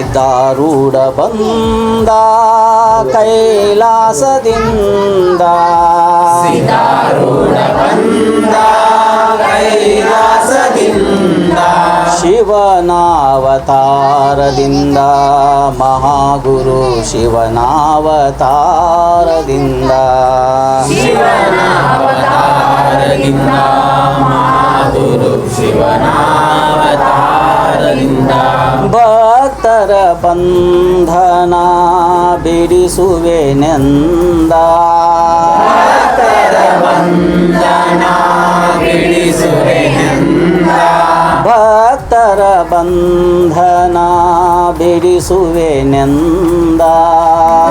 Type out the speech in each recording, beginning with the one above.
ಸಿದ್ಧಾರೂಢ ಬಂದ ಕೈಲಾಸದಿಂದ ಸಿದ್ಧಾರೂಢ ಬಂದ ಕೈಲಾಸದಿಂದ ಶಿವನಾವತಾರದಿಂದ ಮಹಾಗುರು ಶಿವನಾವತಾರದಿಂದ ಶಿವನಾವತಾರದಿಂದ ಮಹಾಗುರು ಶಿವನಾವತಾರದಿಂದ ಭಕ್ತರ ಬಂಧನ ಬಿಡಿಸುವೆನೆಂದ ಭಕ್ತರ ಬಂಧನ ಬಿಡಿಸುವೆನೆಂದ ಭಕ್ತರ ಬಂಧನ ಬಿಡಿಸುವೆನೆಂದ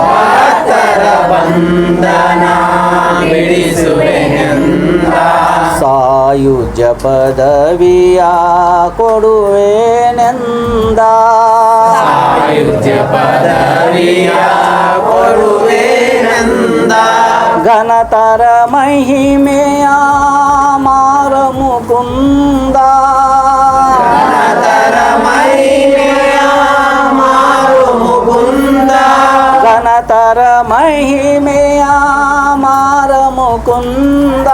ಭಕ್ತರ ಬಂಧನ ಬಿಡಿಸುವೆನೆಂದ ಸಾಯುಜ್ಯ ಪದವಿಯ ಕೊಡುವೆನೆಂದ ಸಾಯುಜ್ಯ ಪದವಿಯ ಕೊಡುವೆನೆಂದ ಘನತರ ಮಹಿಮೆಯ ಮಾರ ಮುಕುಂದ ಘನತರ ಮಹಿಮೆಯ ಮಾರು ಮುಕುಂದ ಘನತರ ಮಹಿಮೆಯ ಮಾರ ಮುಕುಂದ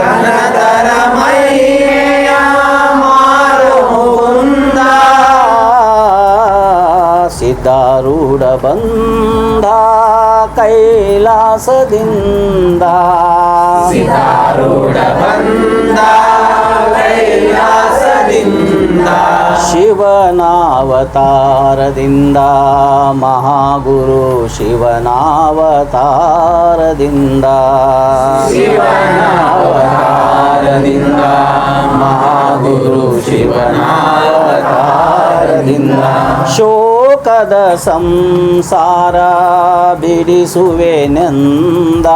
ಘನತರ ಮಹಿಮೆಯ ಮಾರು ಮುಕುಂದ ಸಿದ್ಧಾರೂಢ ಬಂದ ಕೈಲಾಸದಿಂದ ಸಿದ್ಧಾರೂಢ ಬಂದ ಕೈಲಾಸದಿಂದ ಶಿವನಾವತಾರದಿಂದ ಮಹಾಗುರು ಶಿವನಾವತಾರದಿಂದ ಶಿವನಾವತಾರದಿಂದ ಮಹಾಗುರು ಶಿವನಾವತಾರದಿಂದ ಶೋಕದ ಸಂಸಾರ ಬಿಡಿಸುವೆನೆಂದ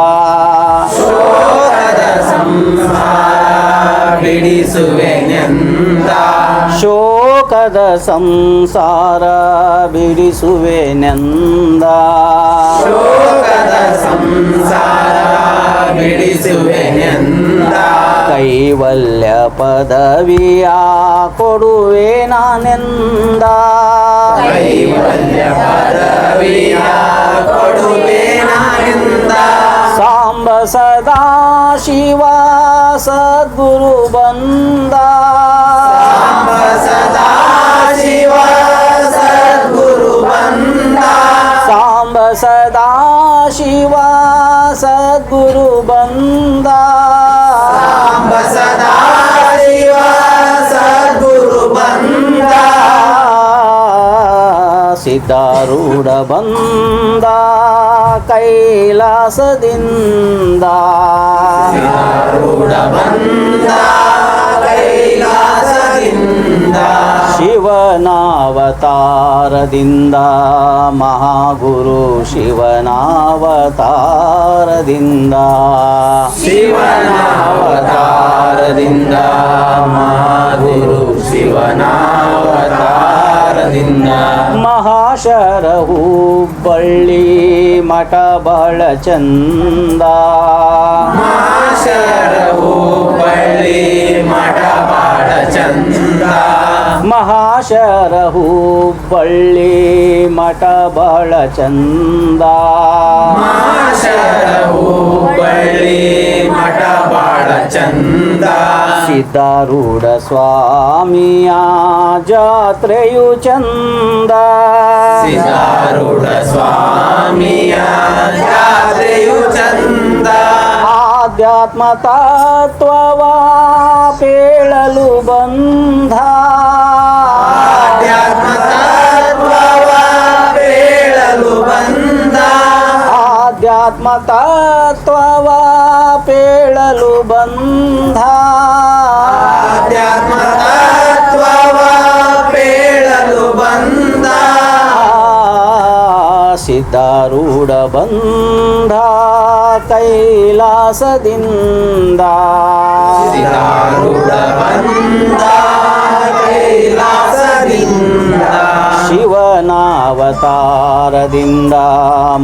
ಶೋಕದ ಸಂಸಾರ ಬಿಡಿಸುವೆನೆಂದ ಶೋಕದ ಸಂಸಾರ ಬಿಡಿಸುವೆನೆಂದ ಶೋಕದ ಸಂಸಾರ ಬಿಡಿಸುವೆನೆಂದ ಕೈವಲ್ಯ ಪದವಿಯ ಕೊಡುವೆ ನಾನೆಂದ ಕೈವಲ್ಯ ಪದವಿಯ ಕೊಡುವೆನೆಂದ ಸಾಂಬ ಸದಾ ಶಿವ ಸದ್ಗುರು ಬಂದ ಸಾಂಬ ಸದಾ ಶಿವ ಸದ್ಗುರು ಬಂದ ಸಾಂಬ ಸದಾ ಶಿವ ಸದ್ಗುರು ಬಂದ ಸಾಂಬ ಸದಾ ಶಿವ ಸದ್ಗುರು ಬಂದ ಸಿದ್ಧಾರೂಢ ಬಂದ ಕೈಲಾಸದಿಂದ ಸಿದ್ಧಾರೂಢ ಬಂದ ಕೈಲಾಸದಿಂದ ಶಿವನಾವತಾರದಿಂದ ಮಹಾಗುರು ಶಿವನಾವತಾರದಿಂದ ಶಿವನಾವತಾರದಿಂದ ಮಹಾಗುರು ಶಿವನಾವತಾರದಿಂದ ಮಹಾಶರ ಹುಬ್ಬಳ್ಳಿ ಮಠ ಬಹಳ ಚಂದ ಮಹಾಶರ ಹುಬ್ಬಳ್ಳಿ ಮಠ ಬಾಳ ಚಂದ ಮಹಾಶರ ಹುಬ್ಬಳ್ಳಿ ಮಠ ಬಹಳ ಚಂದ ಮಹಾಶರ ಹುಬ್ಬಳ್ಳಿ ಮಠ ಬಾಳ ಚಂದ ಸಿದ್ಧಾರೂಢ ಸ್ವಾಮಿಯ ಜಾತ್ರೆಯು ಚಂದ ಸಿದ್ಧಾರೂಢ ಸ್ವಾಮಿಯ ಜಾತ್ರೆಯು ಚಂದ ಆಧ್ಯಾತ್ಮ ತತ್ವವ ಪೇಳಲು ಬಂಧ ಆಧ್ಯಾತ್ಮ ತತ್ವವ ಬೇಳಲು ಬಂದ ಆಧ್ಯಾತ್ಮ ತತ್ವವ ಪೇಳಲು ಬಂಧ ಆಧ್ಯಾತ್ಮ ತತ್ವವ ಬೇಳಲು ಬಂದ ಸಿದ್ಧಾರೂಢ ಬಂಧ ಕೈಲಾಸದಿಂದ ಸಿದ್ಧಾರೂಢ ಬಂದ ಕೈಲಾಸದಿಂದ ಶಿವನಾವತಾರದಿಂದ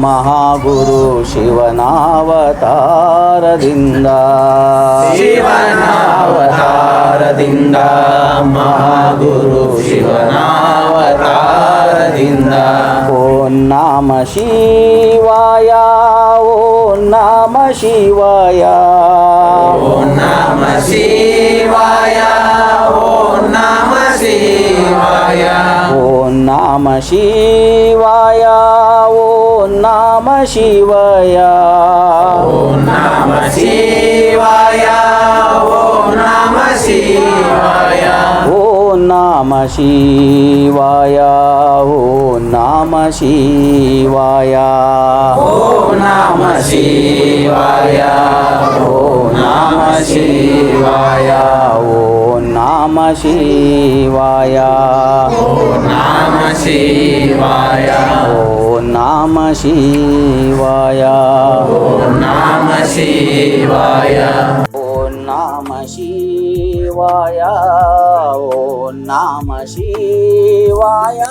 ಮಹಾಗುರು ಶಿವನಾವತಾರದಿಂದ ಶಿವನಾವತಾರದಿಂದ ಮಹಾಗುರು ಶಿವನಾವತಾರದಿಂದ ದಾರದಿಂದ ಓಂ ನಮ ಶಿವಾಯ ಓಂ ನಮ ಶಿವಾಯ ಓಂ ನಮ ಶಿವಾಯ ಓಂ ನಮ ಶಿವಾಯ ಓಂ ನಮ ಶಿವಾಯ ಓಂ ನಮ ಶಿವಾಯ ಓಂ ನಮ ಶಿವಾಯ ಓಂ ನಮ ಶಿವಾಯ ಓಂ ನಮ ಶಿವಾಯ ಓಂ ನಮ ಶಿವಾಯ ಓಂ ನಮ ಶಿವಾಯ ಓಂ ನಮ ಶಿವಾಯ ಓಂ ನಮ ಶಿವಾಯ ಓಂ ನಮ ಶಿವಾಯ ಓಂ ನಮ ಶಿವಾಯ ಓಂ ನಮ ಶಿವಾಯ ಓಂ ನಮ ಶಿವಾಯ ಓಂ ನಮ ಶಿವಾಯ